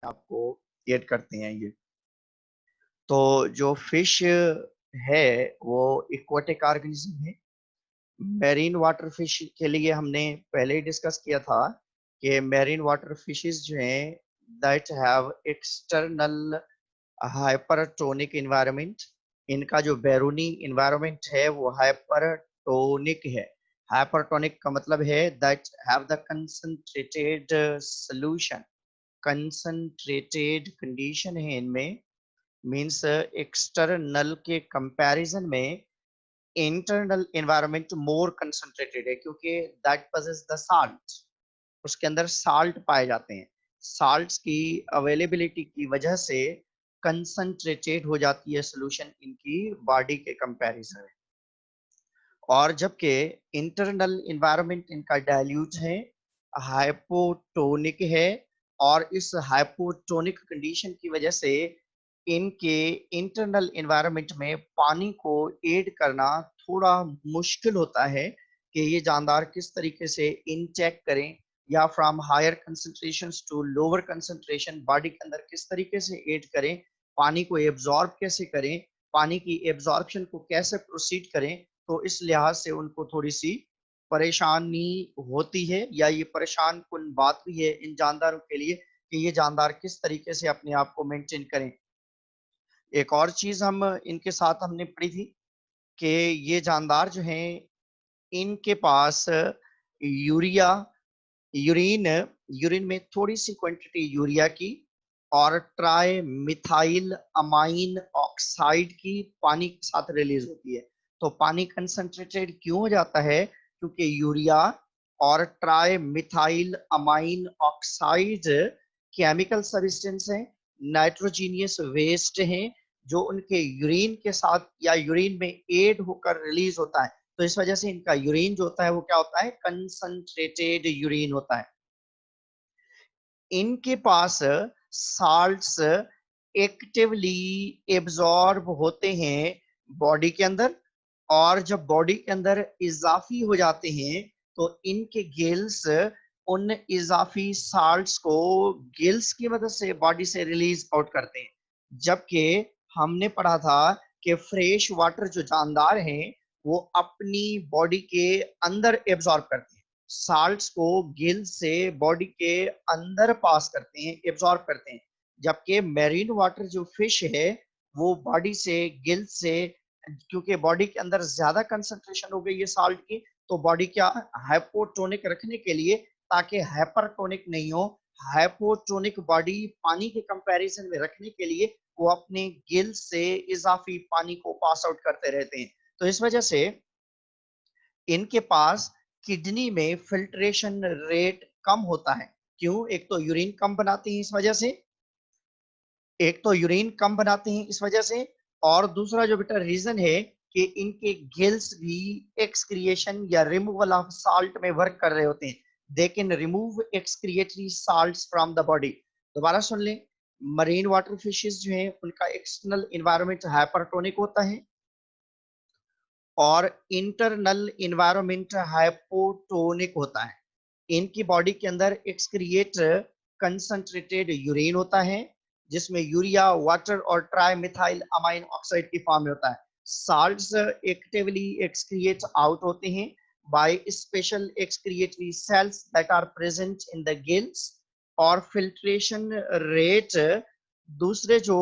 आपको ऐड करते हैं ये। तो जो फिश है वो एक्वाटिक ऑर्गेनिज्म है। मैरीन वाटर फिश के लिए हमने पहले ही डिस्कस किया था कि मैरीन वाटर फिशेस जो हैं that have external hypertonic environment. इनका जो बैरूनी इन्वायरमेंट है वो हाइपरटोनिक है। हाइपरटोनिक का मतलब है that have the concentrated solution. Concentrated condition है इनमें, मींस एक्सटर्नल के कंपैरिजन में इंटरनल एनवायरनमेंट मोर कंसंट्रेटेड है, क्योंकि दैट पजेस द साल्ट, उसके अंदर साल्ट पाए जाते हैं। साल्ट्स की अवेलेबिलिटी की वजह से कंसंट्रेटेड हो जाती है सोल्यूशन इनकी बॉडी के कंपैरिजन में। और जबकि इंटरनल एनवायरनमेंट इनका डाइल्यूट है, हाइपोटोनिक है, और इस हाइपोटोनिक कंडीशन की वजह से इनके इंटरनल एनवायरनमेंट में पानी को ऐड करना थोड़ा मुश्किल होता है कि ये जानदार किस तरीके से इनटेक करें, या from higher concentration to lower concentration body के अंदर किस तरीके से ऐड करें, पानी को एब्जॉर्ब कैसे करें, पानी की एब्जॉर्प्शन को कैसे प्रोसीड करें। तो इस लिहाज से उनको थोड़ी सी परेशानी होती है, या ये परेशान कुन बात भी है इन जानदारों के लिए कि ये जानदार किस तरीके से अपने आप को मेंटेन करें। एक और चीज हम इनके साथ हमने पढ़ी थी कि ये जानदार जो हैं इनके पास यूरिया यूरिन यूरिन में थोड़ी सी क्वांटिटी यूरिया की और ट्राई मिथाइल अमाइन ऑक्साइड की पानी के साथ रिलीज होती है। तो पानी कंसंट्रेटेड क्यों हो जाता है? क्योंकि यूरिया और tri methyl amine oxide chemical substance हैं, नाइट्रोजीनियस वेस्ट हैं, जो उनके यूरिन के साथ या यूरिन में एड होकर रिलीज होता है। तो इस वजह से इनका यूरिन जो होता है वो क्या होता है? कंसंट्रेटेड यूरिन होता है। इनके पास साल्ट्स एक्टिवली एब्जॉर्ब होते हैं बॉडी के अंदर, और जब बॉडी के अंदर इजाफी हो जाते हैं तो इनके गिल्स उन इजाफी साल्ट्स को गिल्स की मदद से बॉडी से रिलीज आउट करते हैं। जबकि हमने पढ़ा था कि फ्रेश वाटर जो जानदार हैं वो अपनी बॉडी के अंदर एब्जॉर्ब करते हैं, साल्ट्स को गिल से बॉडी के अंदर पास करते हैं, एब्जॉर्ब करते हैं। जबकि मैरीन वाटर जो फिश है वो बॉडी से गिल से, क्योंकि बॉडी के अंदर ज्यादा कंसंट्रेशन हो गई है साल्ट की, तो बॉडी क्या हाइपोटोनिक रखने के लिए, ताकि हाइपरटोनिक नहीं हो, हाइपोटोनिक बॉडी पानी के कंपैरिजन में रखने के लिए वो अपने गिल से इजाफी पानी को पास आउट करते रहते हैं। तो इस वजह से इनके पास किडनी में फिल्ट्रेशन रेट कम होता है। क्यों? एक तो यूरिन कम बनाते हैं इस वजह से, एक तो यूरिन कम बनाते हैं इस वजह से, और दूसरा जो बेटा रीजन है कि इनके गिल्स भी एक्सक्रिएशन या रिमूवल ऑफ साल्ट में वर्क कर रहे होते हैं। They can remove excretory salts from the body. दोबारा सुन लें, मरीन वाटर फिशेस जो हैं उनका एक्सटर्नल एनवायरनमेंट हाइपरटोनिक होता है और इंटरनल इन्वायरमेंट हाइपोटोनिक होता है। इनकी बॉडी के अंदर एक्सक्रिएट कंसंट्रेटेड यूरिन होता है, जिसमें यूरिया, वाटर और ट्राई मिथाइल अमाइन ऑक्साइड की फॉर्म में होता है। साल्ट्स एक्टिवली एक्सक्रिएट आउट होते हैं by special excretory cells that are present in the gills. और फिल्ट्रेशन रेट दूसरे जो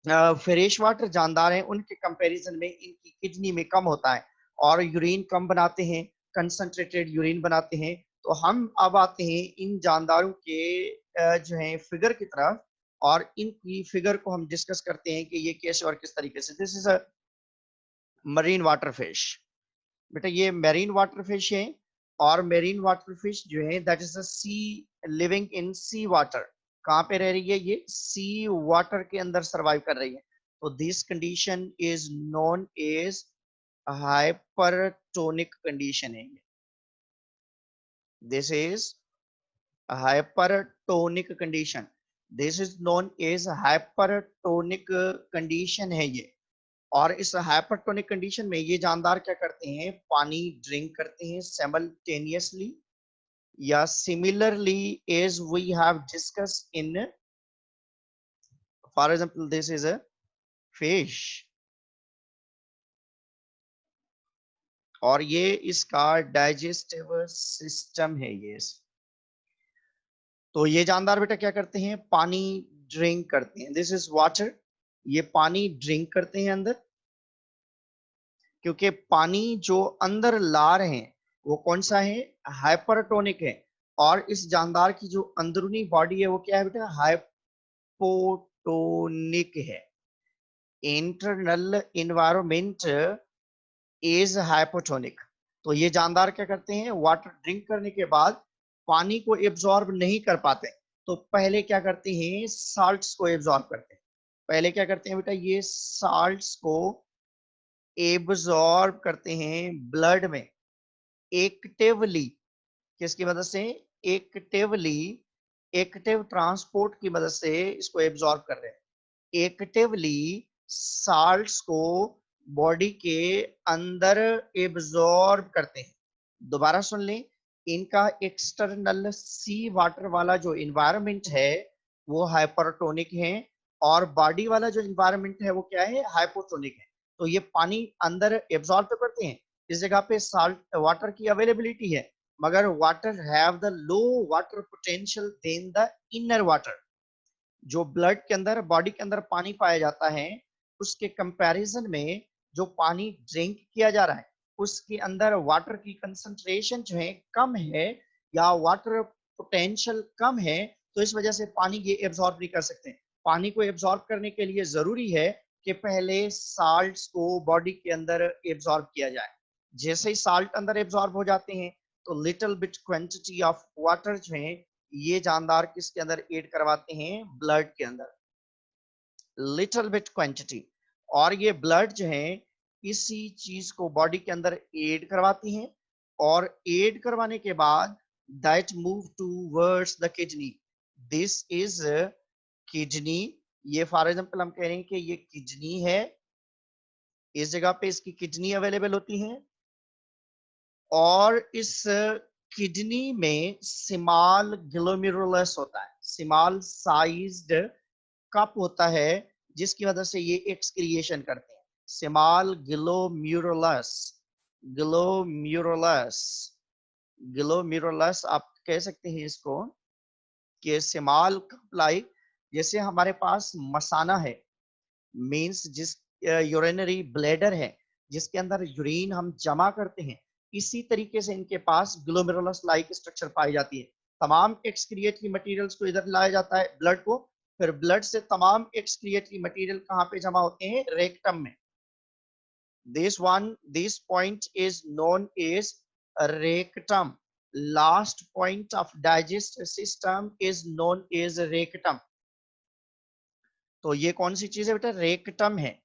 फ्रेश वाटर जानदार हैं उनके कंपैरिजन में इनकी किडनी में कम होता है, और यूरिन कम बनाते हैं, कंसंट्रेटेड यूरिन बनाते हैं। तो हम अब आते हैं इन जानदारों के जो है फिगर की तरफ, और इनकी फिगर को हम डिस्कस करते हैं कि ये कैसे और किस तरीके से। This is a marine water fish. बेटा ये मेरीन वाटर फिश है, और मेरीन वाटर फिश जो है that is a sea, living in sea water. कहाँ पे रह रही है? ये सी वाटर के अंदर सरवाइव कर रही है। तो this condition is known as hypertonic condition है। This is hypertonic condition, this is known as hypertonic condition है ये। और इस हाइपरटोनिक कंडीशन में ये जानदार क्या करते हैं? पानी ड्रिंक करते हैं simultaneously या similarly as we have discussed in for example this is a fish, और ये इसका डाइजेस्टिव सिस्टम है ये। तो ये जानदार बेटा क्या करते हैं, पानी ड्रिंक करते हैं। दिस इज वाटर, ये पानी ड्रिंक करते हैं अंदर, क्योंकि पानी जो अंदर ला रहे हैं वो कौन सा है, हाइपरटोनिक है। और इस जानदार की जो अंदरूनी बॉडी है वो क्या है बेटा, हाइपोटोनिक है। Internal environment is hypotonic. तो ये जानदार क्या करते हैं, वाटर ड्रिंक करने के बाद पानी को एब्जॉर्ब नहीं कर पाते, तो पहले क्या करते हैं, साल्ट्स को एब्जॉर्ब करते हैं। पहले क्या करते हैं बेटा, ये साल्ट्स को एब्जॉर्ब करते हैं ब्लड में एक्टिवली। किसकी मदद से, एक्टिवली, एक्टिव ट्रांसपोर्ट की मदद से इसको एब्जॉर्ब कर रहे हैं। एक्टिवली साल्ट्स को बॉडी के अंदर एब्जॉर्ब करते हैं। दोबारा सुन लें, इनका एक्सटर्नल सी वाटर वाला जो इन्वायरमेंट है वो हाइपरटोनिक है, और बॉडी वाला जो इन्वायरमेंट है वो क्या है, हाइपोटोनिक है। तो ये पानी अंदर एब्जॉर्ब तो करते हैं, इस जगह पे साल्ट वाटर की अवेलेबिलिटी है, मगर water have the low water potential than the inner water. जो ब्लड के अंदर, बॉडी के अंदर पानी पाया जाता है, उसके कंपैरिजन में जो पानी ड्रिंक किया जा रहा है उसके अंदर वाटर की कंसंट्रेशन जो है कम है, या वाटर पोटेंशियल कम है, तो इस वजह से पानी ये एब्जॉर्ब नहीं कर सकते। पानी को एब्जॉर्ब करने के लिए जरूरी है कि पहले साल्ट्स को बॉडी के अंदर एब्जॉर्ब किया जाए। जैसे ही साल्ट अंदर एब्जॉर्ब हो जाते हैं तो little bit quantity of water जो है ये जानदार किसके अंदर ऐड करवाते हैं, ब्लड के अंदर, लिटिल बिट क्वांटिटी। और ये ब्लड जो है इसी चीज को बॉडी के अंदर ऐड करवाती हैं, और ऐड करवाने के बाद that move towards the kidney. This is kidney. ये फॉर एग्जांपल हम कह रहे हैं कि ये किडनी है, इस जगह पे इसकी किडनी अवेलेबल होती है, और इस किडनी में स्मॉल ग्लोमेरुलस होता है, स्मॉल साइज्ड कप होता है, जिसकी वजह से ये एक्सक्रिएशन करते हैं। स्मॉल ग्लोमेरुलस, ग्लोमेरुलस, ग्लोमेरुलस आप कह सकते हैं इसको, कि स्मॉल कप लाइक, जैसे हमारे पास मसाना है, मीन्स जिस यूरिनरी ब्लैडर है जिसके अंदर यूरिन हम जमा करते हैं, इसी तरीके से इनके पास ग्लोमेरुलस लाइक स्ट्रक्चर पाई जाती है। तमाम एक्सक्रिएटरी मटेरियल्स को इधर लाया जाता है, ब्लड को, फिर ब्लड से तमाम एक्सक्रिएटरी मटेरियल कहाँ पे जमा होते हैं, रेक्टम में। this point is known as rectum. Last point of digestive system is known as rectum. तो ये कौन सी चीज है बेटा, रेक्टम है।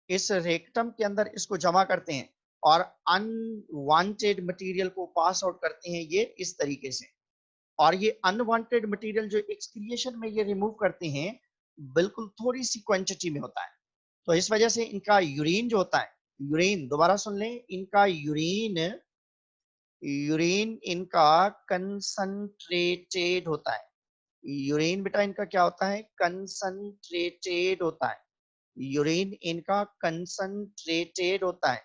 इस रेक्टम के अंदर इसको जमा करते हैं और अनवांटेड मटेरियल को पास आउट करते हैं ये इस तरीके से। और ये अनवांटेड मटेरियल जो एक्सक्रिएशन में ये रिमूव करते हैं बिल्कुल थोड़ी सी क्वांटिटी में होता है, तो इस वजह से इनका यूरिन जो होता है, यूरिन दोबारा सुन लें, इनका यूरिन, यूरिन इनका कंसंट्रेटेड होता है। यूरिन बेटा इनका क्या होता है, कंसंट्रेटेड होता है। यूरिन इनका कंसंट्रेटेड होता है,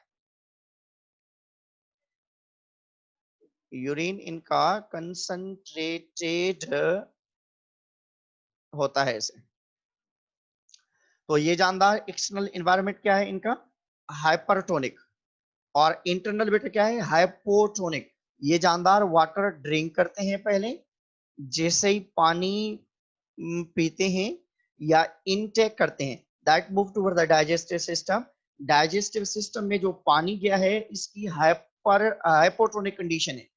यूरिन इनका कंसंट्रेटेड होता है ऐसे। तो ये जानदार एक्सटर्नल एनवायरनमेंट क्या है इनका, हाइपरटोनिक, और इंटरनल बेटा क्या है, हाइपोटोनिक। ये जानदार वाटर ड्रिंक करते हैं पहले, जैसे ही पानी पीते हैं या इनटेक करते हैं, that move toward the digestive system. Digestive system में जो पानी गया है इसकी हाइपोटोनिक कंडीशन है,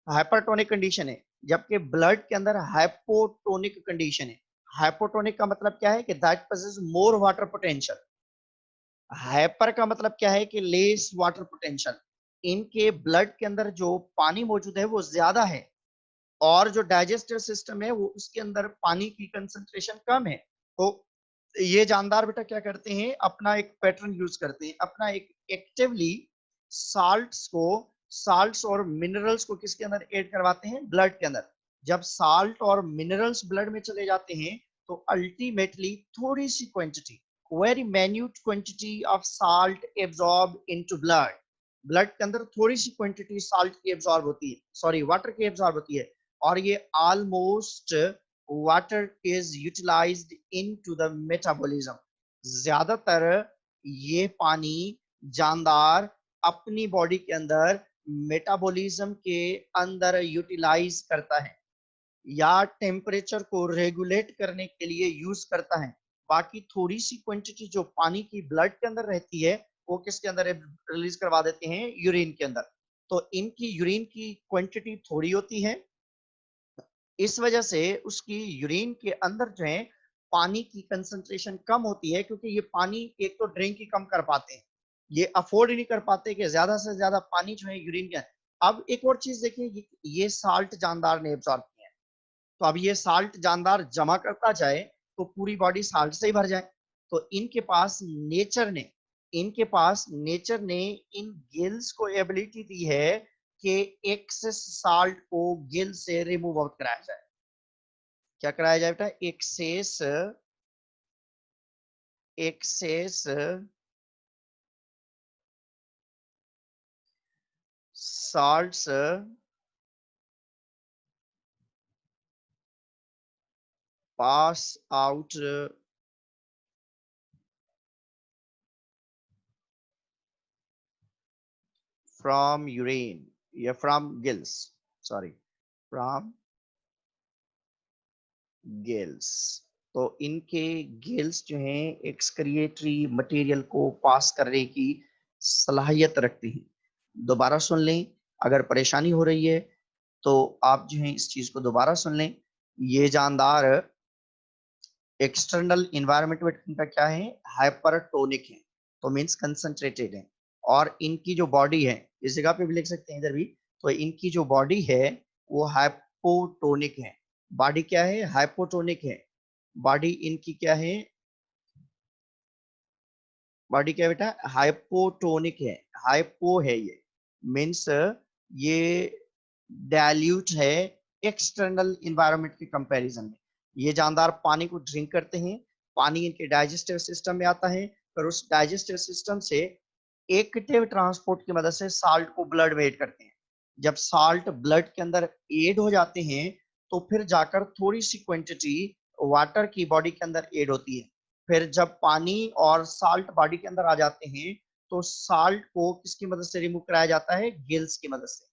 हाइपरटोनिक कंडीशन है, जबकि ब्लड के अंदर हाइपोटोनिक कंडीशन है। हाइपोटोनिक का मतलब क्या है कि that possess more water potential. Hyper का मतलब क्या है कि लेस वाटर पोटेंशियल। इनके ब्लड के अंदर जो पानी मौजूद है वो ज्यादा है, और जो डाइजेस्टिव सिस्टम है वो उसके अंदर पानी की कंसंट्रेशन कम है। तो ये जानदार बेटा क्या करते हैं, अपना एक पैटर्न यूज करते हैं, अपना एक एक्टिवली साल्ट्स को, साल्ट्स और मिनरल्स को किसके अंदर ऐड करवाते हैं, ब्लड के अंदर। जब साल्ट और मिनरल्स ब्लड में चले जाते हैं तो अल्टीमेटली थोड़ी सी quantity, very minute quantity of salt absorb into blood, blood के अंदर थोड़ी सी क्वांटिटी साल्ट की एब्जॉर्ब होती है, सॉरी वाटर की एब्जॉर्ब होती है, और ये almost water is utilized into the metabolism. ज्यादातर ये पानी जानदार अपनी बॉडी के अंदर मेटाबॉलिज्म के अंदर यूटिलाइज करता है या टेम्परेचर को रेगुलेट करने के लिए यूज करता है। बाकी थोड़ी सी क्वांटिटी जो पानी की ब्लड के अंदर रहती है वो किसके अंदर रिलीज करवा देते हैं, यूरिन के अंदर। तो इनकी यूरिन की क्वांटिटी थोड़ी होती है, इस वजह से उसकी यूरिन के अंदर जो है पानी की कंसंट्रेशन कम होती है, क्योंकि ये पानी एक तो ड्रिंक ही कम कर पाते हैं, ये अफोर्ड ही नहीं कर पाते कि ज्यादा से ज्यादा पानी जो है यूरिन के। अब एक और चीज देखिए, ये साल्ट जानदार ने एब्जॉर्ब किया है, तो अब ये साल्ट जानदार जमा करता जाए तो पूरी बॉडी साल्ट से ही भर जाए। तो इनके पास नेचर ने इन गिल्स को एबिलिटी दी है कि एक्सेस साल्ट को गिल से रिमूव आउट कराया जाए। क्या कराया जाए बेटा? Excess excess salts pass out from urine या from gills, sorry, from gills। तो इनके गिल्स जो हैं एक्सक्रिएटरी मटेरियल को पास करने की सलाहियत रखती हैं। दोबारा सुन लें, अगर परेशानी हो रही है तो आप जो है इस चीज को दोबारा सुन लें। ये जानदार एक्सटर्नल इन्वायरमेंट में इनका क्या है, हाइपरटोनिक है, तो मींस कंसंट्रेटेड है। और इनकी जो बॉडी है, इस जगह पे भी लिख सकते हैं इधर भी, तो इनकी जो बॉडी है वो हाइपोटोनिक है। बॉडी क्या है, हाइपोटोनिक है। बॉडी इनकी क्या है, बॉडी क्या है बेटा, हाइपोटोनिक है। हाइपो है ये, मीन्स ये डाइल्यूट है एक्सटर्नल इन्वायरमेंट के कंपैरिजन में। ये जानदार पानी को ड्रिंक करते हैं, पानी इनके डाइजेस्टिव सिस्टम में आता है, फिर उस डाइजेस्टिव सिस्टम से एक्टिव ट्रांसपोर्ट की मदद से साल्ट को ब्लड में ऐड करते हैं। जब साल्ट ब्लड के अंदर ऐड हो जाते हैं तो फिर जाकर थोड़ी सी क्वांटिटी वाटर की बॉडी के अंदर ऐड होती है। फिर जब पानी और साल्ट बॉडी के अंदर आ जाते हैं तो साल्ट को किसकी मदद से रिमूव कराया जाता है, गिल्स की मदद से।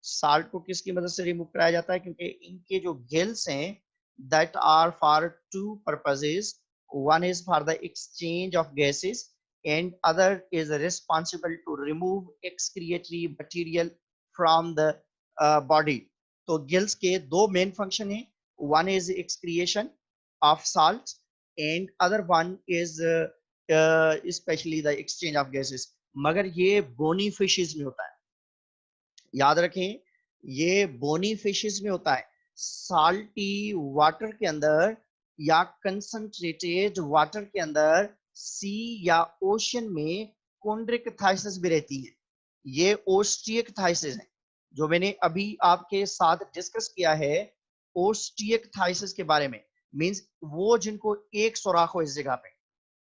साल्ट को किसकी मदद से रिमूव कराया जाता है, क्योंकि इनके जो गिल्स हैं that are for two purposes, one is for the exchange of gases and other is responsible to remove excretory material from the body। तो गिल्स के दो मेन फंक्शन हैं, one is excretion of salt and other one is specially the exchange of gases. मगर ये bony fishes में होता है, याद रखें, ये बोनी फिशेस में होता है। साल्टी वाटर के अंदर या कंसंट्रेटेड वाटर के अंदर, सी या ओशन में कोन्ड्रिक थाइसिस भी रहती है। ये ओस्टियक थाइसिस है जो मैंने अभी आपके साथ डिस्कस किया है। ओस्टियक थाइसिस के बारे में मींस वो जिनको एक सुराख हो इस जगह पे।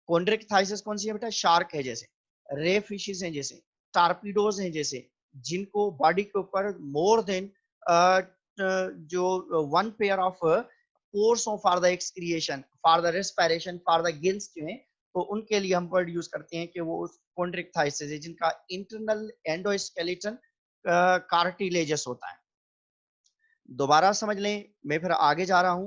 कोन्ड्रिक थाइसिस कौन सी है बेटा, शार्क है जैसे, रे फिशेस हैं जैसे, टार्पीडोज हैं जैसे, जिनको बॉडी के ऊपर मोर देन जो वन पेयर ऑफ पोर्स हो for the excretion, for the respiration, for the gills जो है, तो उनके लिए हम वर्ड यूज करते हैं कि वो कोन्ड्रिक थाइसिस है, जिनका इंटरनल एंडोस्केलेटन कार्टिलेजस होता है। दोबारा समझ लें, मैं फिर आगे जा रहा हूं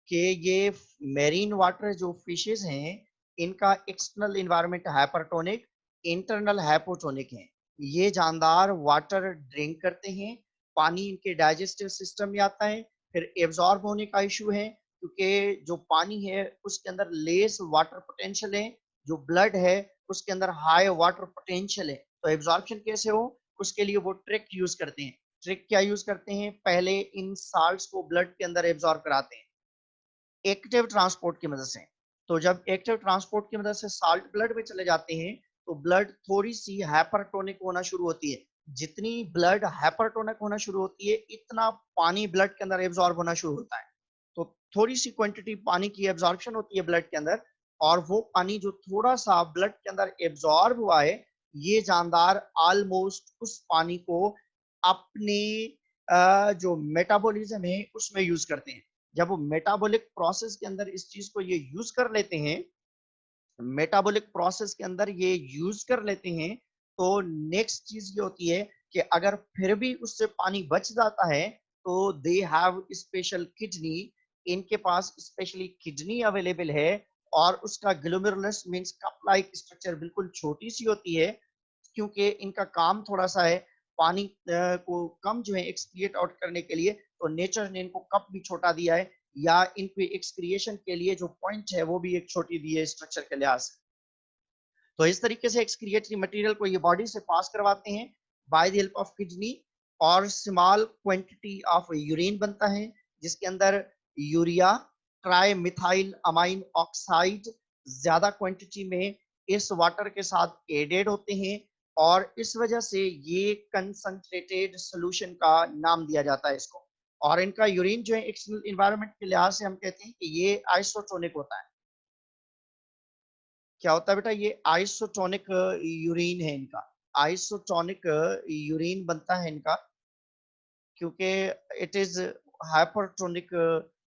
कि ये मेरीन वाटर जो फिशेस हैं इनका external environment hypertonic, internal hypotonic है। ये जानदार वाटर ड्रिंक करते हैं, पानी इनके डाइजेस्टिव सिस्टम में आता है, फिर एब्जॉर्ब होने का इशू है क्योंकि जो पानी है उसके अंदर लेस वाटर पोटेंशियल है, जो ब्लड है उसके अंदर हाई वाटर पोटेंशियल है। तो एब्जॉर्प्शन कैसे हो, उसके लिए वो ट्रिक यूज करते हैं। ट्रिक क्या यूज करते हैं, पहले इन साल्ट्स को ब्लड के अंदर एब्जॉर्ब कराते हैं एक्टिव ट्रांसपोर्ट की मदद से। तो जब एक्टिव ट्रांसपोर्ट की मदद से साल्ट ब्लड में चले जाते हैं तो ब्लड थोड़ी सी हाइपरटोनिक होना शुरू होती है। जितनी ब्लड हाइपरटोनिक होना शुरू होती है इतना पानी ब्लड के अंदर एब्जॉर्ब होना शुरू होता है। तो थोड़ी सी क्वांटिटी पानी की एब्जॉर्प्शन होती है ब्लड के अंदर, और वो पानी जो थोड़ा सा ब्लड के अंदर एब्जॉर्ब हुआ है, ये जानदार ऑलमोस्ट उस पानी को अपने जो मेटाबॉलिज्म है उसमें यूज करते हैं। जब वो मेटाबॉलिक प्रोसेस के अंदर इस चीज को ये यूज कर लेते हैं, मेटाबॉलिक प्रोसेस के अंदर ये यूज कर लेते हैं, तो नेक्स्ट चीज ये होती है कि अगर फिर भी उससे पानी बच जाता है, तो दे हैव स्पेशल किडनी, इनके पास स्पेशली किडनी अवेलेबल है, और उसका glomerulus means cup like structure बिल्कुल छोटी सी होती है, क्योंकि इनका काम थोड़ा सा है पानी को कम जो है एक्सक्रिएट आउट करने के लिए, तो नेचर ने इनको कप भी छोटा दिया है, या इनके एक्सक्रिएशन के लिए जो पॉइंट है वो भी एक छोटी दी है स्ट्रक्चर के लिहाज से। तो इस तरीके से एक्सक्रिएटरी मटेरियल को ये बॉडी से पास करवाते हैं by the help of kidney, और स्मॉल क्वांटिटी ऑफ यूरिन बनता है, जिसके अंदर urea try methyl amine oxide ज्यादा क्वांटिटी में इस वाटर के साथ एडेड होते हैं, और इस वजह से ये कंसंट्रेटेड सॉल्यूशन का नाम दिया जाता है इसको। और इनका यूरिन जो है एक्सटर्नल एनवायरनमेंट के लिहाज से हम कहते हैं कि ये आइसोटोनिक होता है। क्या होता है बेटा, ये आइसोटोनिक यूरिन है इनका, आइसोटोनिक यूरिन बनता है इनका, क्योंकि इट इज हाइपरटोनिक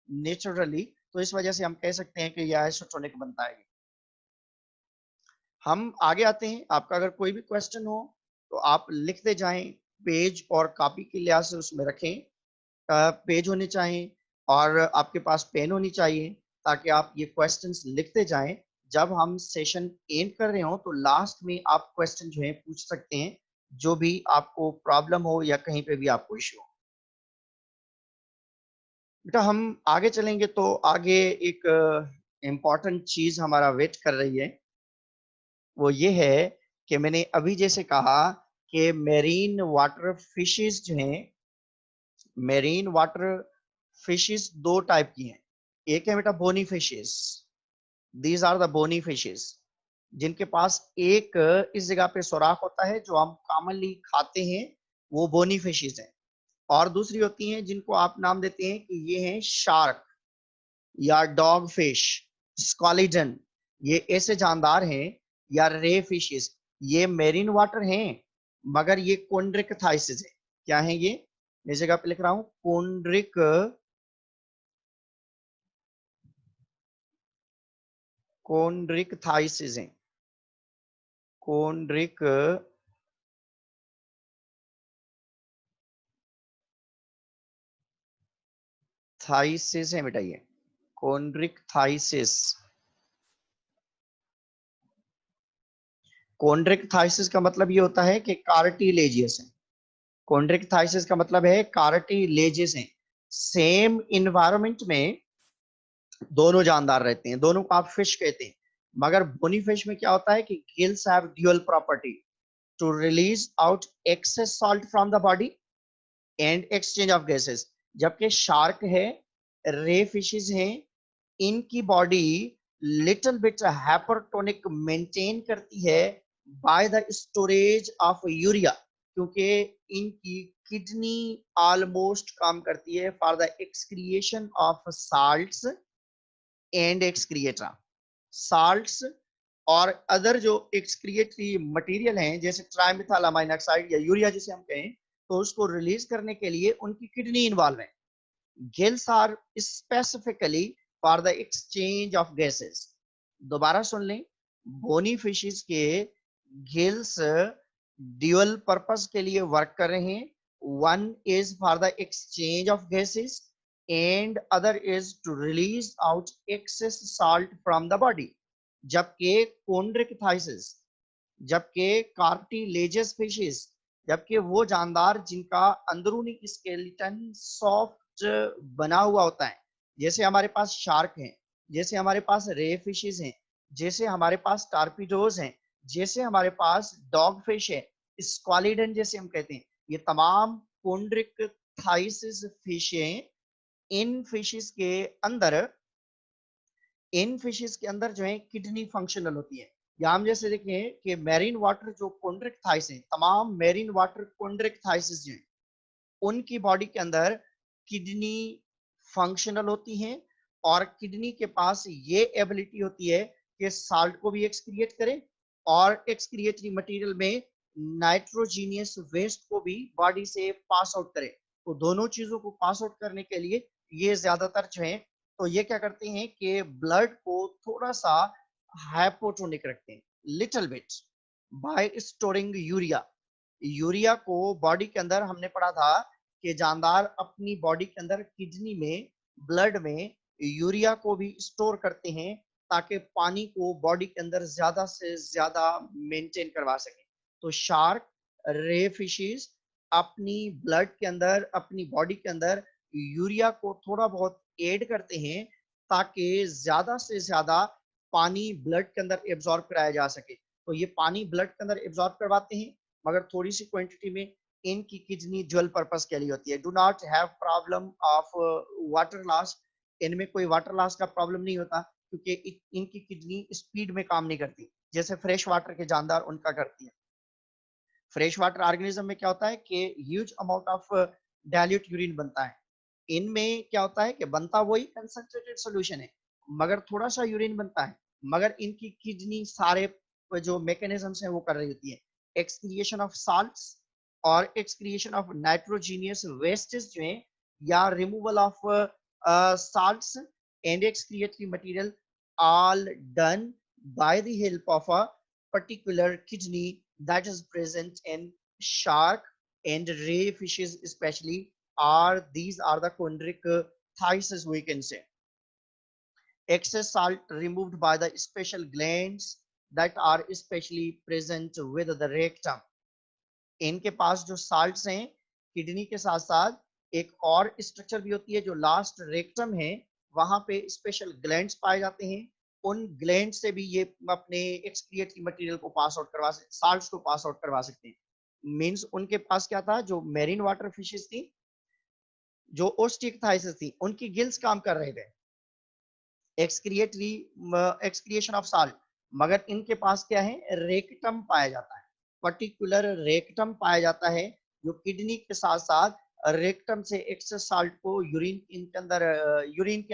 नेचुरली, तो इस वजह से हम कह सकते हैं कि ये आइसोटोनिक बनता है। हम आगे आते हैं, आपका अगर कोई भी क्वेश्चन हो तो आप लिखते जाएं, पेज और कॉपी के लिहाज से उसमें रखें, पेज होने चाहिए और आपके पास पेन होनी चाहिए, ताकि आप ये क्वेश्चंस लिखते जाएं। जब हम सेशन एंड कर रहे हो तो लास्ट में आप क्वेश्चन जो है पूछ सकते हैं, जो भी आपको प्रॉब्लम हो या कहीं पे भी आपको इश्यू हो। बेटा हम आगे चलेंगे तो आगे एक इम्पॉर्टेंट चीज हमारा वेट कर रही है, वो ये है कि मैंने अभी जैसे कहा कि मेरीन वाटर फिशेस जो हैं, मेरीन वाटर फिशेस दो टाइप की हैं। एक है बेटा bony fishes, these are the bony fishes, जिनके पास एक इस जगह पे सुराख होता है जो हम कॉमनली खाते हैं, वो बोनी फिशेस हैं। और दूसरी होती हैं जिनको आप नाम देते हैं कि ये हैं शार्क या डॉग फिश, स्क्वालिडन, ये ऐसे जानदार हैं, या रे फिशेस, ये मेरीन वाटर हैं, मगर ये कोन्ड्रिकथाइसिस है। क्या है ये, इस जगह पे लिख रहा हूं कोन्ड्रिकथाइसिस है, कोन्ड्रिक थाइसिस है बेटा, ये कोन्ड्रिक थाइसिस। कोन्ड्रिक थाइसिस का मतलब ये होता है कि कार्टिलेजियस है, कोन्ड्रिक थाइसिस का मतलब है कार्टिलेजियस है। सेम इन्वायरमेंट में दोनों जानदार रहते हैं, दोनों को आप फिश कहते हैं, मगर बोनी फिश में क्या होता है कि gills have dual property to release out excess salt from the body and exchange of gases, जबकि शार्क है, रे फिशेस हैं, इनकी बॉडी लिटिल बिट हाइपरटोनिक मेंटेन करती है by the storage of urea, क्योंकि इनकी किडनी ऑलमोस्ट काम करती है for the excretion of salts and excreta, salts और अदर जो एक्सक्रिएटरी मटेरियल हैं जैसे ट्राइमिथाइल ऑक्साइड या यूरिया जिसे हम कहें, तो उसको रिलीज करने के लिए उनकी किडनी इन्वॉल्व है। Gills are specifically for the exchange of gases. दोबारा सुन लें, बोनी फिशेस के गिल्स ड्यूअल पर्पस के लिए वर्क कर रहे हैं, one is for the exchange of gases and other is to release out excess salt from the body, जबकि कोन्ड्रिकथाइसिस, जबकि कार्टिलेजियस फिशेस, जबकि वो जानदार जिनका अंदरूनी स्केलेटन सॉफ्ट बना हुआ होता है, जैसे हमारे पास शार्क हैं, जैसे हमारे पास रे फिशेस हैं, जैसे हमारे पास टार्पिडोज हैं, जैसे हमारे पास डॉग फिश है, स्क्वालिडन जैसे हम कहते हैं, ये तमाम कोन्ड्रिकथाइसिस फिशें, इन फिशेस के अंदर, इन फिशेस के अंदर जो है किडनी फंक्शनल होती है। या हम जैसे देखें कि मैरीन वाटर जो कोन्ड्रिक थाइस है, तमाम मैरीन वाटर कोन्ड्रिक थाइसिस जो है, उनकी बॉडी के अंदर किडनी फंक्शनल होती हैं, और किडनी के पास ये एबिलिटी होती है कि साल्ट को भी एक्सक्रिएट करे और एक्सक्रिएटरी मटेरियल में नाइट्रोजीनियस वेस्ट को भी बॉडी से पास आउट करे। तो दोनों चीजों को पास आउट करने के लिए ये ज्यादातर जो है तो ये क्या करते हैं कि ब्लड को थोड़ा सा हाइपोटोनिक रखते हैं, little bit, bye storing urea. Urea को बॉडी के अंदर हमने पढ़ा था कि जानदार अपनी बॉडी के अंदर किडनी में, ब्लड में यूरिया को भी स्टोर करते हैं ताकि पानी को बॉडी के अंदर ज्यादा से ज्यादा मेंटेन करवा सके। तो शार्क, रे फिशेस अपनी ब्लड के अंदर, अपनी बॉडी के अंदर यूरिया को थोड़ा बहुत ऐड करते हैं ताकि ज्यादा से ज्यादा पानी ब्लड के अंदर एब्जॉर्ब कराया जा सके। तो ये पानी ब्लड के अंदर एब्जॉर्ब करवाते हैं मगर थोड़ी सी क्वांटिटी में। इनकी किडनी ड्यूअल पर्पस के लिए होती है। Do not have problem of water loss, इनमें कोई वाटर लॉस का प्रॉब्लम नहीं होता क्योंकि इनकी किडनी स्पीड में काम नहीं करती जैसे फ्रेश वाटर के जानदार उनका करती है। फ्रेश वाटर ऑर्गेनिज्म में क्या होता है कि huge amount of dilute urine बनता है। इनमें क्या होता है कि बनता वही कंसंट्रेटेड सॉल्यूशन है मगर थोड़ा सा यूरिन बनता है। मगर इनकी किडनी सारे जो मैकेनिज्म्स हैं वो कर रही होती है। एक्सक्रिएशन ऑफ साल्ट्स और एक्सक्रिएशन ऑफ नाइट्रोजीनियस वेस्टेज जो है या removal of salts and excretory material all done by the help of a particular kidney that is present in shark and ray fishes especially, are these are the chondric thighs we can say. Excess salt removed by the special glands that are especially present with the rectum. इनके पास जो salts हैं kidney के साथ साथ एक और structure भी होती है जो लास्ट रेक्टम है, वहां पे स्पेशल ग्लैंड्स पाए जाते हैं। उन ग्लैंड से भी ये अपने एक्सक्रिएटरी मटेरियल को पास आउट करवा सकते, साल्ट्स को पास आउट करवा सकते हैं। मींस उनके पास क्या था, जो मेरीन वाटर फिशेस थी, जो ओस्टिकथाइसिस थी, उनकी गिल्स काम कर रहे थे एक्सक्रिएटरी एक्सक्रिएशन ऑफ साल्ट, मगर इनके पास क्या है, रेक्टम पाया जाता है, पर्टिकुलर रेक्टम पाया जाता है जो किडनी के साथ साथ रेक्टम से एक्सेस साल्ट को यूरिन के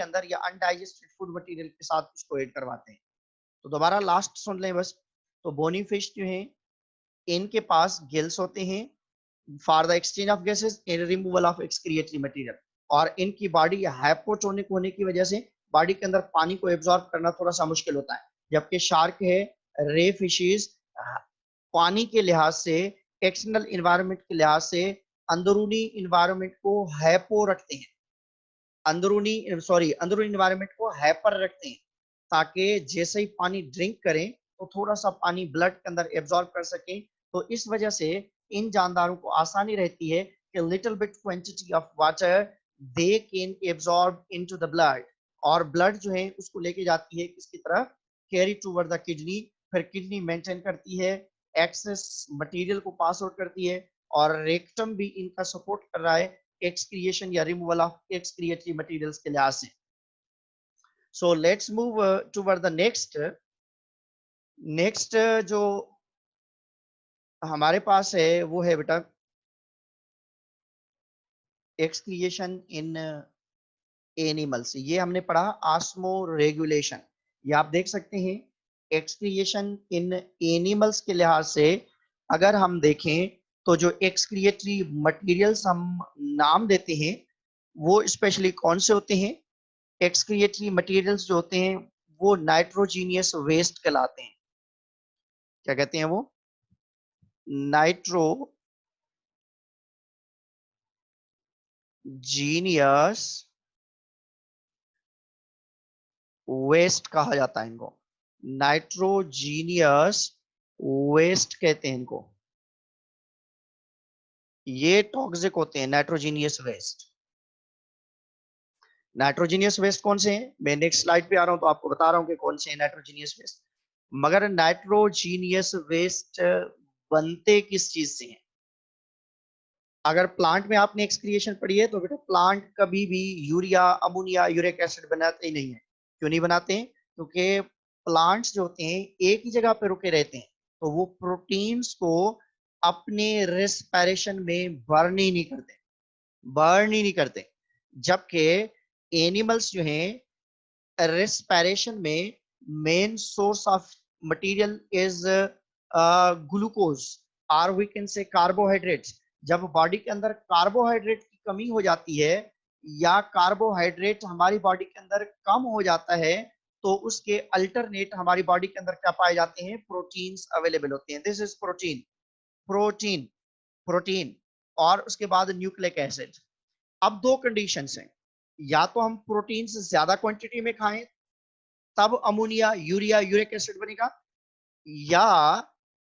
अंदर या अनडाइजेस्टेड फूड मटेरियल के साथ उसको ऐड करवाते हैं। तो दोबारा लास्ट सुन लें बस। तो बोनी फिश जो है इनके पास गिल्स होते हैं for the exchange of gases and removal of excretory material, और इनकी बॉडी हाइपोटोनिक होने की वजह से बॉडी के अंदर पानी को एब्जॉर्ब करना थोड़ा सा मुश्किल होता है। जबकि शार्क है, रे फिशेस पानी के लिहाज से, एक्सटर्नल इन्वायरमेंट के लिहाज से अंदरूनी इन्वायरमेंट को हाइपो रखते हैं, अंदरूनी इन्वायरमेंट को हाइपर रखते हैं ताकि जैसे ही पानी ड्रिंक करें तो थोड़ा सा पानी ब्लड के अंदर एब्जॉर्ब कर सके। तो इस वजह से इन जानदारों को आसानी रहती है कि little bit quantity of water they can absorb into the blood, और ब्लड जो है उसको लेके जाती है किसकी तरफ, कैरी टूवर्ड द किडनी। फिर किडनी मेंटेन करती है, एक्सेस मटेरियल को पास आउट करती है, और रेक्टम भी इनका सपोर्ट कर रहा है एक्सक्रिएशन या रिमूवल ऑफ एक्सक्रिएटरी मटेरियल्स के लिहाज से। So let's move toward the next जो हमारे पास है वो है बेटा एक्सक्रिएशन इन एनिमल्स। ये हमने पढ़ा ऑस्मो रेगुलेशन। ये आप देख सकते हैं एक्सक्रिएशन इन एनिमल्स के लिहाज से अगर हम देखें तो जो एक्सक्रिएटरी मटेरियल्स हम नाम देते हैं वो स्पेशली कौन से होते हैं, एक्सक्रिएटरी मटेरियल्स जो होते हैं वो नाइट्रोजीनियस वेस्ट कहलाते हैं। क्या कहते हैं वो, नाइट्रोजीनियस वेस्ट कहा जाता है इनको, नाइट्रोजीनियस वेस्ट कहते हैं इनको। ये टॉक्सिक होते हैं नाइट्रोजीनियस वेस्ट। नाइट्रोजीनियस वेस्ट कौन से हैं, मैं नेक्स्ट स्लाइड पे आ रहा हूं तो आपको बता रहा हूं कि कौन से हैं नाइट्रोजीनियस वेस्ट। मगर नाइट्रोजीनियस वेस्ट बनते किस चीज से हैं, अगर प्लांट में आपने एक्सक्रिएशन पढ़ी है तो बेटा प्लांट कभी भी यूरिया, अमोनिया, यूरिक एसिड बनाते ही नहीं है। क्यों नहीं बनाते हैं, क्योंकि प्लांट्स जो होते हैं एक ही जगह पे रुके रहते हैं, तो वो प्रोटीन्स को अपने रेस्पिरेशन में बर्न ही नहीं करते। जबकि एनिमल्स जो हैं रेस्पिरेशन में main source of material is glucose और वी कैन से कार्बोहाइड्रेट्स। जब बॉडी के अंदर कार्बोहाइड्रेट की कमी हो जाती है या कार्बोहाइड्रेट हमारी बॉडी के अंदर कम हो जाता है तो उसके अल्टरनेट हमारी बॉडी के अंदर क्या पाए जाते हैं, प्रोटीन्स अवेलेबल होते हैं। This is protein, protein, protein. और उसके बाद न्यूक्लिक एसिड। अब दो कंडीशंस हैं, या तो हम प्रोटीन से ज्यादा क्वांटिटी में खाएं तब अमोनिया, यूरिया, यूरिक एसिड बनेगा, या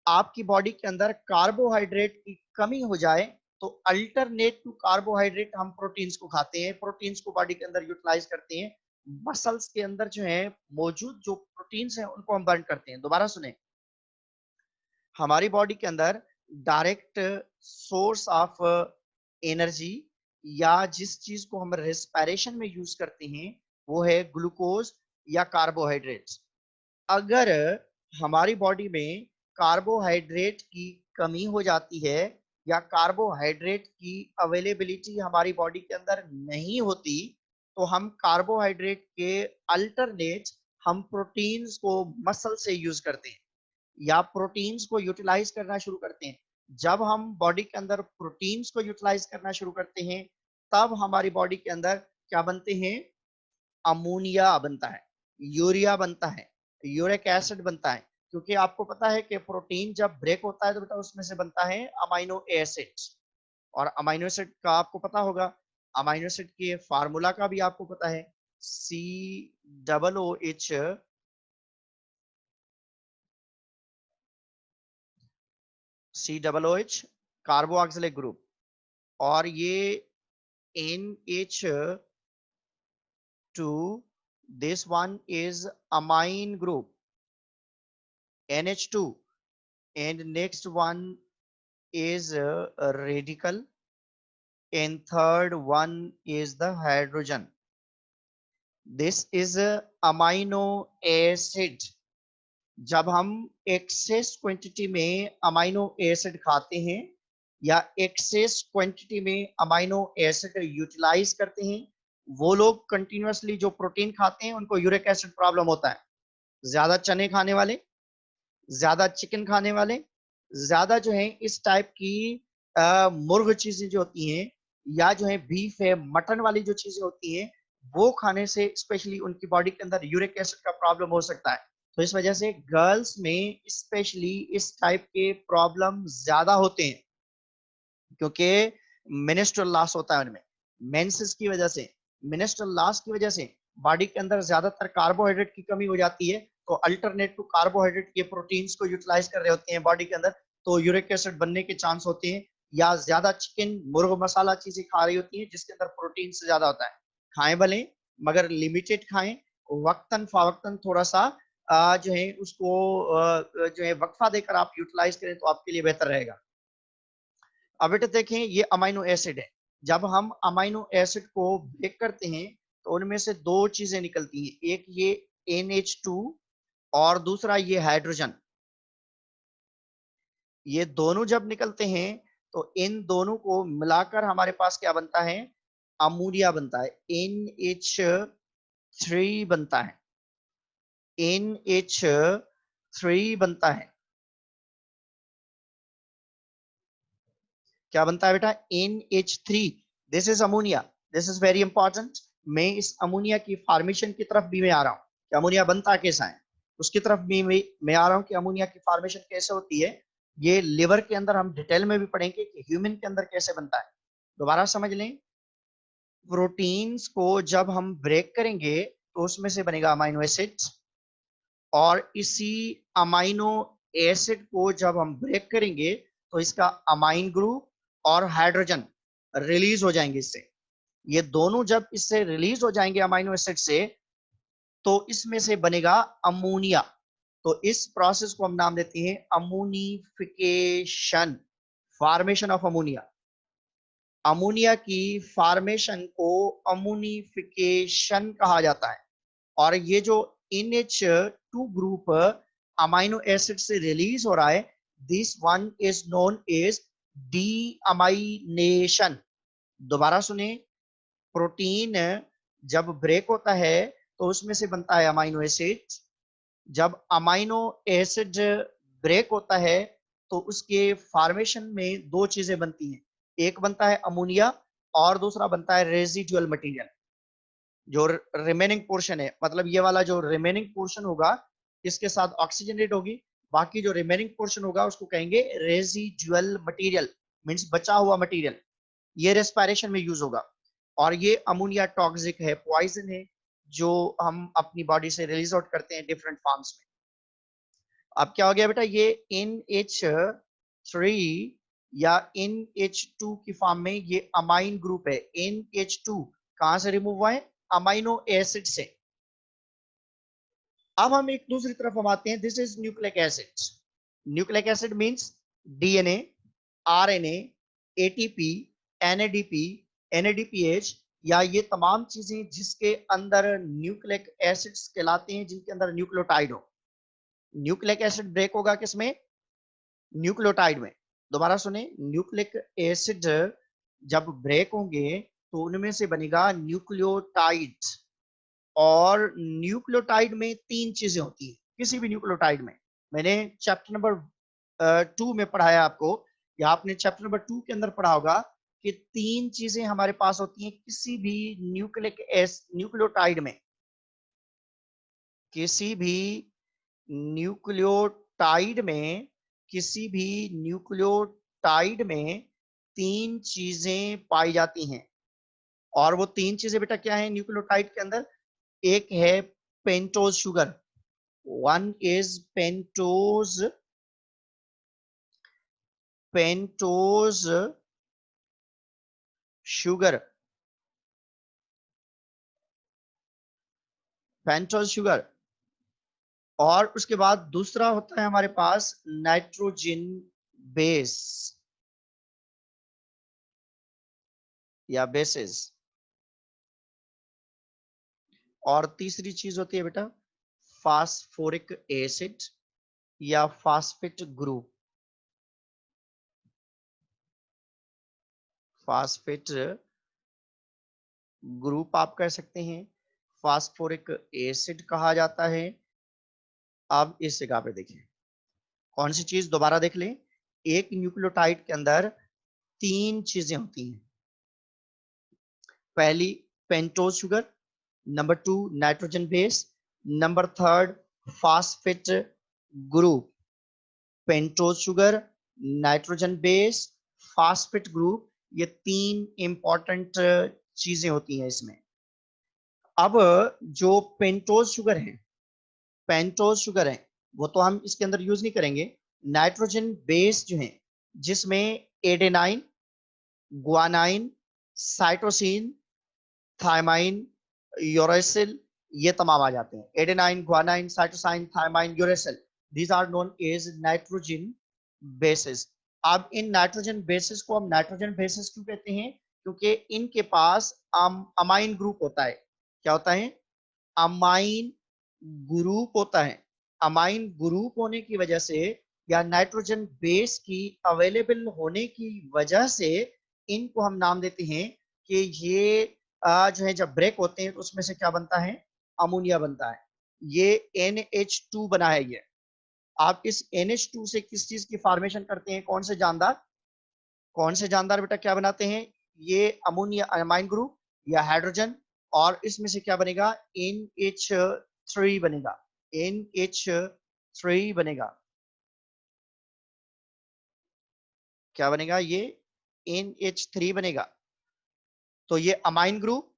आपकी बॉडी के अंदर कार्बोहाइड्रेट की कमी हो जाए तो अल्टरनेट टू कार्बोहाइड्रेट हम प्रोटीन्स को खाते हैं, प्रोटीन्स को बॉडी के अंदर यूटिलाइज करते हैं, मसल्स के अंदर जो है मौजूद जो प्रोटीन्स हैं उनको हम बर्न करते हैं। दोबारा सुने, हमारी बॉडी के अंदर डायरेक्ट सोर्स ऑफ एनर्जी या जिस चीज को हम रेस्पिरेशन में यूज करते हैं वो है ग्लूकोज या कार्बोहाइड्रेट्स। अगर हमारी बॉडी में कार्बोहाइड्रेट की कमी हो जाती है या कार्बोहाइड्रेट की अवेलेबिलिटी हमारी बॉडी के अंदर नहीं होती तो हम कार्बोहाइड्रेट के अल्टरनेट हम प्रोटीन्स को मसल से यूज करते हैं या प्रोटीन्स को यूटिलाइज करना शुरू करते हैं। जब हम बॉडी के अंदर प्रोटीन्स को यूटिलाइज करना शुरू करते हैं तब हमारी बॉडी के अंदर क्या बनते हैं, अमोनिया बनता है, यूरिया बनता है, यूरिक एसिड बनता है। क्योंकि आपको पता है कि प्रोटीन जब ब्रेक होता है तो बेटा उसमें से बनता है अमाइनो एसिड्स, और अमाइनो एसिड का आपको पता होगा, अमाइनो एसिड के फार्मूला का भी आपको पता है, COOH, COOH कार्बोक्सिलिक ग्रुप, और ये NH2, this one is amine group, NH2, and next one is a radical, and third one is the hydrogen. This is a amino acid. जब हम एक्सेस क्वांटिटी में अमाइनो एसिड खाते हैं या axis quantity में amino acid utilise करते हैं, वो लोग कंटिन्यूअसली जो प्रोटीन खाते हैं उनको यूरिक एसिड प्रॉब्लम होता है। ज्यादा चने खाने वाले, ज्यादा चिकन खाने वाले, ज्यादा जो है इस टाइप की मुर्ग चीजें जो होती हैं या जो है बीफ है, मटन वाली जो चीजें होती हैं वो खाने से स्पेशली उनकी बॉडी के अंदर यूरिक एसिड का प्रॉब्लम हो सकता है। तो इस वजह से गर्ल्स में स्पेशली इस टाइप के प्रॉब्लम ज्यादा होते हैं क्योंकि मिनिस्ट्रल लॉस होता है उनमें, मेंसेस की वजह से, मिनिस्ट्रल लॉस की वजह से बॉडी के अंदर ज्यादातर कार्बोहाइड्रेट की कमी हो जाती है तो अल्टरनेट टू कार्बोहाइड्रेट के प्रोटीन्स को यूटिलाइज कर रहे होते हैं बॉडी के अंदर, तो यूरिक एसिड बनने के चांस होते हैं। या ज्यादा चिकन, मुर्ग मसाला चीजें खा रही होती हैं जिसके अंदर प्रोटीन से ज्यादा होता है। खाएं भले मगर लिमिटेड खाएं, वक्तन फवक्तन थोड़ा सा जो है उसको जो है वक्फा देकर आप यूटिलाइज करें तो आपके लिए बेहतर रहेगा। अब बेटा देखें, ये अमाइनो एसिड है, जब हम अमाइनो एसिड को ब्रेक करते हैं तो उनमें से दो चीजें निकलती हैं, एक ये NH2 और दूसरा ये हाइड्रोजन। ये दोनों जब निकलते हैं तो इन दोनों को मिलाकर हमारे पास क्या बनता है, अमोनिया बनता है, NH3 बनता है, NH3 बनता है। क्या बनता है बेटा, NH3, this is ammonia, this is very important. मैं इस अमोनिया की फॉर्मेशन की तरफ भी मैं आ रहा हूँ कि अमोनिया बनता कैसा है, उसकी तरफ भी मैं आ रहा हूँ कि अमोनिया की फॉर्मेशन कैसे होती है। ये लिवर के अंदर हम डिटेल में भी पढ़ेंगे कि ह्यूमन के अंदर कैसे बनता है। दोबारा समझ लें, प्रोटीन्स को जब हम ब्रेक करेंगे तो उसमें से बनेगा अमाइनो एसिड्स, और इसी अमाइनो एसिड को जब हम ब्रेक करेंगे तो इसका अमाइन ग्रुप और हाइड्रोजन रिलीज हो जाएंगे इससे। ये दोनों जब इससे रिलीज हो जाएंगे अमाइनो एसिड से तो इसमें से बनेगा अमोनिया। तो इस प्रोसेस को हम नाम देते हैं ammonification, formation of ammonia. Ammonia की फॉर्मेशन को अमोनिफिकेशन कहा जाता है। और ये जो NH2 ग्रुप अमाइनो एसिड से रिलीज हो रहा है, this one is known as deamination. दोबारा सुने, प्रोटीन जब ब्रेक होता है तो उसमें से बनता है अमाइनो एसिड। जब अमाइनो एसिड ब्रेक होता है तो उसके फॉर्मेशन में दो चीजें बनती हैं, एक बनता है अमोनिया और दूसरा बनता है रेजिडुअल मटेरियल। जो रिमेनिंग पोर्शन है, मतलब ये वाला जो रिमेनिंग पोर्शन होगा इसके साथ ऑक्सीजनेट होगी, बाकी जो रिमेनिंग पोर्शन होगा उसको कहेंगे रेजिडुअल मटेरियल, मींस बचा हुआ मटेरियल। ये रेस्पिरेशन में यूज होगा। और ये अमोनिया टॉक्सिक है, पॉइजन है, जो हम अपनी बॉडी से रिलीज आउट करते हैं डिफरेंट फॉर्म्स में। अब क्या हो गया बेटा, ये NH3 या NH2 की फॉर्म में ये अमाइन ग्रुप है। NH2 कहां से रिमूव हुआ है? अमाइनो एसिड से। अब हम एक दूसरी तरफ हम आते हैं, this is nucleic acid. Nucleic acid means DNA, RNA, ATP, NADP, NADPH, या ये तमाम चीजें जिसके अंदर न्यूक्लिक एसिड्स कहलाते हैं, जिनके अंदर न्यूक्लियोटाइड हो। न्यूक्लिक एसिड ब्रेक होगा किसमें? न्यूक्लियोटाइड में। दोबारा सुने, न्यूक्लिक एसिड जब ब्रेक होंगे तो उनमें से बनेगा न्यूक्लियोटाइड। और न्यूक्लियोटाइड में तीन चीजें होती है किसी भी न्यूक्लियोटाइड में। मैंने चैप्टर नंबर 2 में पढ़ाया आपको, या आपने चैप्टर नंबर 2 के अंदर पढ़ा होगा कि तीन चीजें हमारे पास होती हैं किसी भी न्यूक्लियोटाइड में। किसी भी न्यूक्लियोटाइड में किसी भी न्यूक्लियोटाइड में तीन चीजें पाई जाती हैं। और वो तीन चीजें बेटा क्या है न्यूक्लियोटाइड के अंदर? एक है pentose sugar, one is pentose sugar, pentose sugar. और उसके बाद दूसरा होता है हमारे पास नाइट्रोजन बेस या बेसिस। और तीसरी चीज होती है बेटा फास्फोरिक एसिड या फास्फेट ग्रुप। फास्फेट ग्रुप आप कह सकते हैं, फास्फोरिक एसिड कहा जाता है। अब इस जगह पे देखिए कौन सी चीज, दोबारा देख लें। एक न्यूक्लियोटाइड के अंदर तीन चीजें होती हैं। पहली pentose sugar, number 2 nitrogen base, number 3 phosphate group. Pentose sugar, nitrogen base, phosphate group, ये तीन इंपॉर्टेंट चीजें होती हैं इसमें। अब जो पेंटोज शुगर है वो तो हम इसके अंदर यूज नहीं करेंगे। नाइट्रोजन बेस जो है जिसमें adenine, guanine, cytosine, thymine, uracil, ये तमाम आ जाते हैं। Adenine, guanine, cytosine, thymine, uracil, these are known as nitrogen bases. अब इन नाइट्रोजन बेसिस को हम नाइट्रोजन बेसिस क्यों कहते हैं? क्योंकि इनके पास अमाइन ग्रुप होता है। क्या होता है? अमाइन ग्रुप होता है। अमाइन ग्रुप होने की वजह से या नाइट्रोजन बेस की अवेलेबल होने की वजह से इनको हम नाम देते हैं कि ये जो है जब ब्रेक होते हैं तो उसमें से क्या बनता है? अमोनिया बनता है। ये NH2 बना है। ये आप इस NH2 से किस चीज की फॉर्मेशन करते हैं? कौन से जानदार? कौन से जानदार बेटा क्या बनाते हैं? ये अमोनिया अमाइन ग्रुप या हाइड्रोजन। और इसमें से क्या बनेगा? NH3 बनेगा। NH3 बनेगा। क्या बनेगा? ये NH3 बनेगा। तो ये अमाइन ग्रुप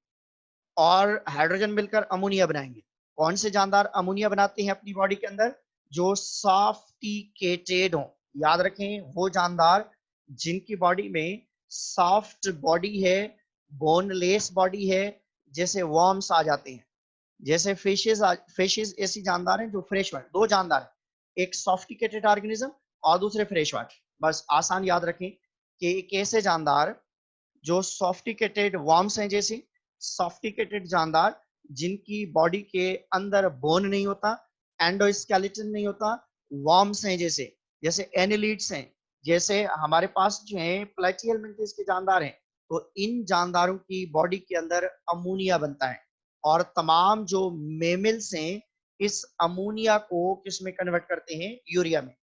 और हाइड्रोजन मिलकर अमोनिया बनाएंगे। कौन से जानदार अमोनिया बनाते हैं अपनी बॉडी के अंदर? जो सॉफ्टिकेटेड हो। याद रखें, वो जानदार जिनकी बॉडी में सॉफ्ट बॉडी है, बोनलेस बॉडी है, जैसे वर्म्स आ जाते हैं, जैसे फिशेस ऐसी जानदार हैं जो फ्रेश वाटर। दो जानदार हैं, एक सॉफ्टिकेटेड ऑर्गेनिज्म और दूसरे फ्रेश वाटर। बस आसान याद रखें कि एक ऐसे जानदार जो सॉफ्टिकेटेड वर्म्स हैं, जैसे सॉफ्टिकेटेड जानदार जिनकी बॉडी के अंदर बोन नहीं होता, एंडोस्केलेटन नहीं होता, वर्म्स हैं जैसे जैसे एनिलिड्स हैं, जैसे हमारे पास जो है प्लेटियल मेंटिस के जानदार हैं। तो इन जानदारों की बॉडी के अंदर अमोनिया बनता है। और तमाम जो मेमल्स हैं इस अमोनिया को किस में कन्वर्ट करते हैं, यूरिया में।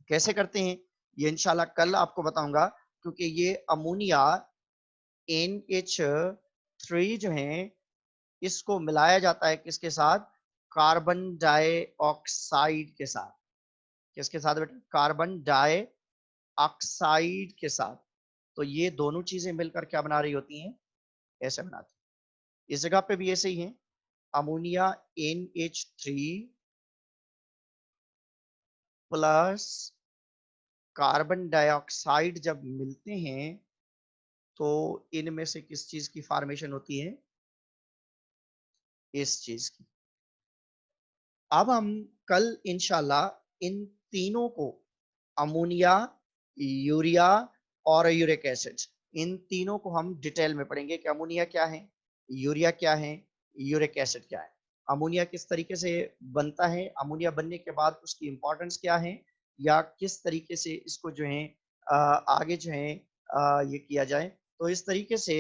कैसे करते हैं ये इंशाल्लाह कल आपको बताऊंगा, क्योंकि ये अमोनिया NH3 जो है इसको मिलाया जाता है किसके साथ, कार्बन डाइऑक्साइड के साथ। किसके साथ बेटा, कार्बन डाइऑक्साइड के साथ। तो ये दोनों चीजें मिलकर क्या बना रही होती हैं, ऐसे बनाती हैं। इस जगह पे भी ऐसे ही है, ammonia NH3 plus carbon dioxide जब मिलते हैं तो इनमें से किस चीज की फॉर्मेशन होती है, इस चीज की। अब हम कल इंशाल्लाह इन तीनों को, अमोनिया, यूरिया और यूरिक एसिड, इन तीनों को हम डिटेल में पढ़ेंगे कि अमोनिया क्या है, यूरिया क्या है, यूरिक एसिड क्या है, अमोनिया किस तरीके से बनता है, अमोनिया बनने के बाद उसकी इंपॉर्टेंस क्या है, या किस तरीके से इसको जो है आगे जो है ये किया जाए। तो इस तरीके से